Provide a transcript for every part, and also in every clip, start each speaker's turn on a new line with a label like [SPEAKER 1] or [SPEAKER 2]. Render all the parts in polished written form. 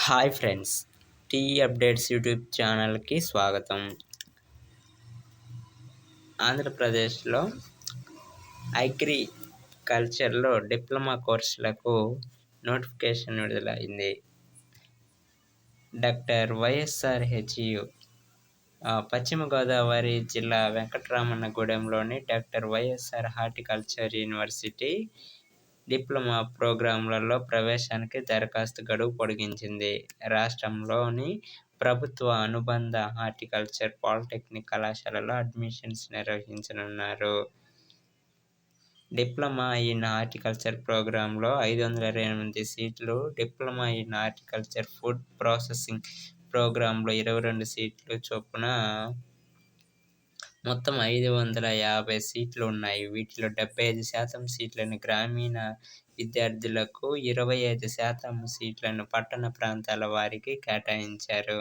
[SPEAKER 1] Hi friends, T updates YouTube ఛానల్కి స్వాగతం. ఆంధ్రప్రదేశ్లో అగ్రికల్చర్లో డిప్లొమా కోర్సులకు నోటిఫికేషన్ విడుదలైంది. Doctor YSR HU Paschima Godavari జిల్లా వెంకటరామన్నగూడెంలోని doctor YSR horticulture university diploma ప్రోగ్రాంలలో ప్రవేశానికి దరఖాస్తు గడువు పొడిగించింది. రాష్ట్రంలోని ప్రభుత్వ అనుబంధ హార్టికల్చర్ పాలిటెక్నిక్ కళాశాలలో అడ్మిషన్స్ నిర్వహించనున్నారు. డిప్లొమా ఇన్ హార్టికల్చర్ ప్రోగ్రాంలో 528 సీట్లు, diploma in horticulture food processing ప్రోగ్రాంలో 22 సీట్లు చొప్పున మొత్తం 550 సీట్లు ఉన్నాయి. వీటిలో 75% సీట్లను గ్రామీణ విద్యార్థులకు, 25% సీట్లను పట్టణ ప్రాంతాల వారికి కేటాయించారు.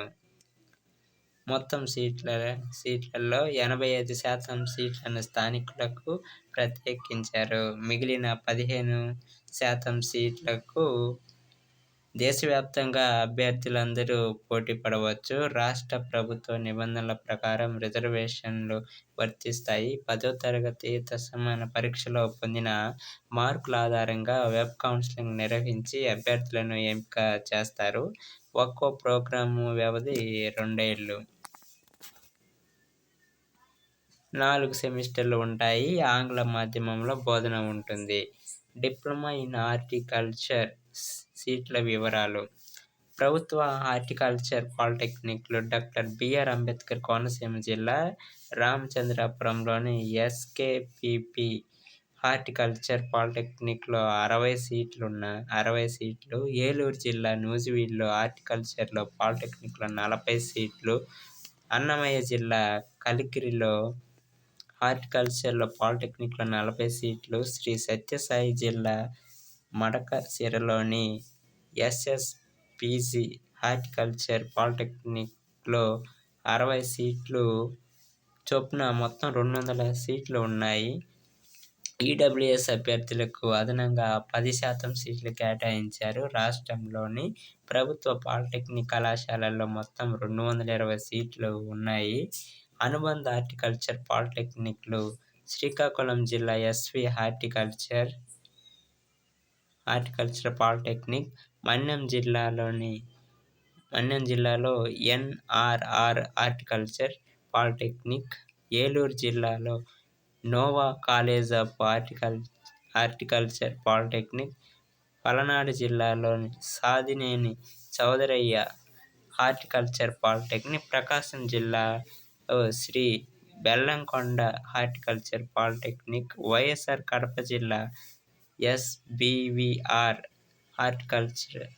[SPEAKER 1] మొత్తం సీట్లలో 85% సీట్లను స్థానికులకు ప్రత్యేకించారు. మిగిలిన 15% సీట్లకు దేశవ్యాప్తంగా అభ్యర్థులందరూ పోటీ పడవచ్చు. రాష్ట్ర ప్రభుత్వ నిబంధనల ప్రకారం రిజర్వేషన్లు వర్తిస్తాయి. 10వ తరగతి దశమాన పరీక్షలో పొందిన మార్కుల ఆధారంగా వెబ్ కౌన్సిలింగ్ నిర్వహించి అభ్యర్థులను ఎంపిక చేస్తారు. ఒక్కో ప్రోగ్రాము వ్యవధి 2 ఏళ్లు. 4 సెమిస్టర్లు ఉంటాయి. ఆంగ్ల మాధ్యమంలో బోధన ఉంటుంది. డిప్లొమా ఇన్ హార్టికల్చర్ సీట్ల వివరాలు. ప్రభుత్వ హార్టికల్చర్ పాలిటెక్నిక్లు డాక్టర్ బిఆర్ అంబేద్కర్ కోనసీమ జిల్లా రామచంద్రపురంలోని ఎస్కేపిపి హార్టికల్చర్ పాలిటెక్నిక్లో 60 సీట్లు, ఏలూరు జిల్లా నూజివీడులో హార్టికల్చర్లో పాలిటెక్నిక్లో 40 సీట్లు, అన్నమయ్య జిల్లా కలికిరిలో హార్టికల్చర్లో పాలిటెక్నిక్లో 40 సీట్లు, శ్రీ సత్యసాయి జిల్లా మడకశిరలోని ఎస్ఎస్పిసి హార్టికల్చర్ పాలిటెక్నిక్లో 60 సీట్లు చొప్పున మొత్తం 200 సీట్లు ఉన్నాయి. ఈడబ్ల్యూఎస్ అభ్యర్థులకు అదనంగా 10% సీట్లు కేటాయించారు. రాష్ట్రంలోని ప్రభుత్వ పాలిటెక్నిక్ కళాశాలల్లో మొత్తం 220 సీట్లు ఉన్నాయి. అనుబంధ హార్టికల్చర్ పాలిటెక్నిక్లు శ్రీకాకుళం జిల్లా ఎస్వి హార్టికల్చర్ పాలిటెక్నిక్, మన్యం జిల్లాలో ఎన్ఆర్ఆర్ హార్టికల్చర్ పాలిటెక్నిక్, ఏలూరు జిల్లాలో Noah college of horticulture polytechnic, Palnadu జిల్లాలోని సాదినేని చౌదరయ్య హార్టికల్చర్ పాలిటెక్నిక్, ప్రకాశం జిల్లాలో శ్రీ బెల్లంకొండ హార్టికల్చర్ పాలిటెక్నిక్, వైఎస్ఆర్ కడప జిల్లా ఎస్బివిఆర్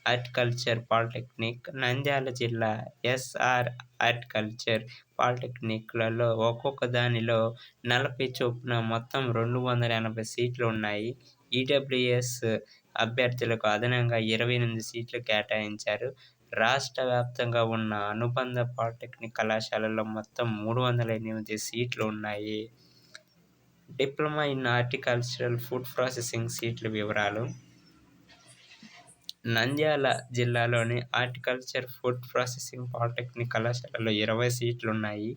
[SPEAKER 1] హార్టికల్చర్ పాలిటెక్నిక్, నంద్యాల జిల్లా ఎస్ఆర్ హార్టికల్చర్ పాలిటెక్నిక్లలో ఒక్కొక్క దానిలో 40 చొప్పున మొత్తం 280 సీట్లు ఉన్నాయి. ఈడబ్ల్యూఎస్ అభ్యర్థులకు అదనంగా 28 సీట్లు కేటాయించారు. రాష్ట్ర వ్యాప్తంగా ఉన్న అనుబంధ పాలిటెక్నిక్ కళాశాలల్లో మొత్తం 308 సీట్లు ఉన్నాయి. Diploma in horticultural food processing సీట్ల వివరాలు. నంద్యాల జిల్లాలోని హార్టికల్చర్ ఫుడ్ ప్రాసెసింగ్ పాలిటెక్నిక్ కళాశాలలో 20 సీట్లున్నాయి.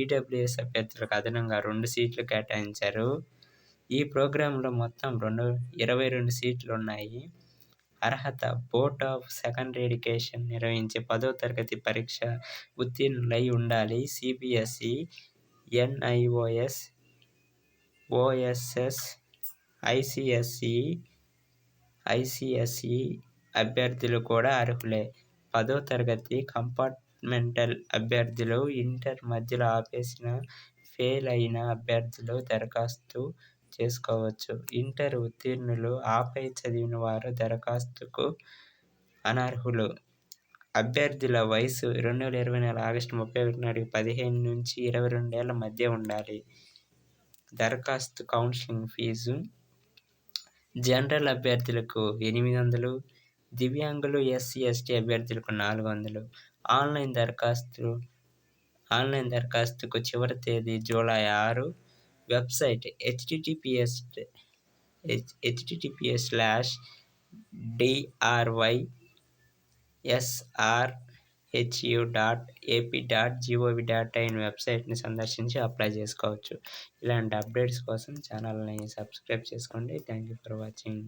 [SPEAKER 1] ఈడబ్ల్యూఎస్ అభ్యర్థులకు అదనంగా 2 సీట్లు కేటాయించారు. ఈ ప్రోగ్రాంలో మొత్తం 22 సీట్లున్నాయి. అర్హత: బోర్డ్ ఆఫ్ సెకండరీ ఎడ్యుకేషన్ నిర్వహించే 10వ తరగతి పరీక్ష ఉత్తీర్ణులై ఉండాలి. సిబిఎస్ఈ, ఎన్ఐఓఎస్, ఓఎస్ఎస్, ఐసిఎస్ఈ అభ్యర్థులు కూడా అర్హులే. 10వ తరగతి కంపార్ట్మెంటల్ అభ్యర్థులు, ఇంటర్ మధ్యలో ఆపేసిన, ఫెయిల్ అయిన అభ్యర్థులు దరఖాస్తు చేసుకోవచ్చు. ఇంటర్ ఉత్తీర్ణులు, ఆపై చదివిన వారు దరఖాస్తుకు అనర్హులు. అభ్యర్థుల వయసు 2024 ఆగస్టు 31 నాటికి 15 నుంచి 22 ఏళ్ల మధ్య ఉండాలి. దరఖాస్తు కౌన్సిలింగ్ ఫీజు: జనరల్ అభ్యర్థులకు 800, దివ్యాంగులు, ఎస్సీ, ఎస్టీ అభ్యర్థులకు 400. ఆన్లైన్ దరఖాస్తుకు చివరి తేదీ జూలై 6. వెబ్సైట్ https://dry srhu.ap.gov.in వెబ్సైట్‌ని సందర్శించి అప్లై చేసుకోవచ్చు. ఇలాంటి అప్డేట్స్ కోసం ఛానల్‌ని సబ్స్క్రైబ్ చేసుకోండి. Thank you for watching.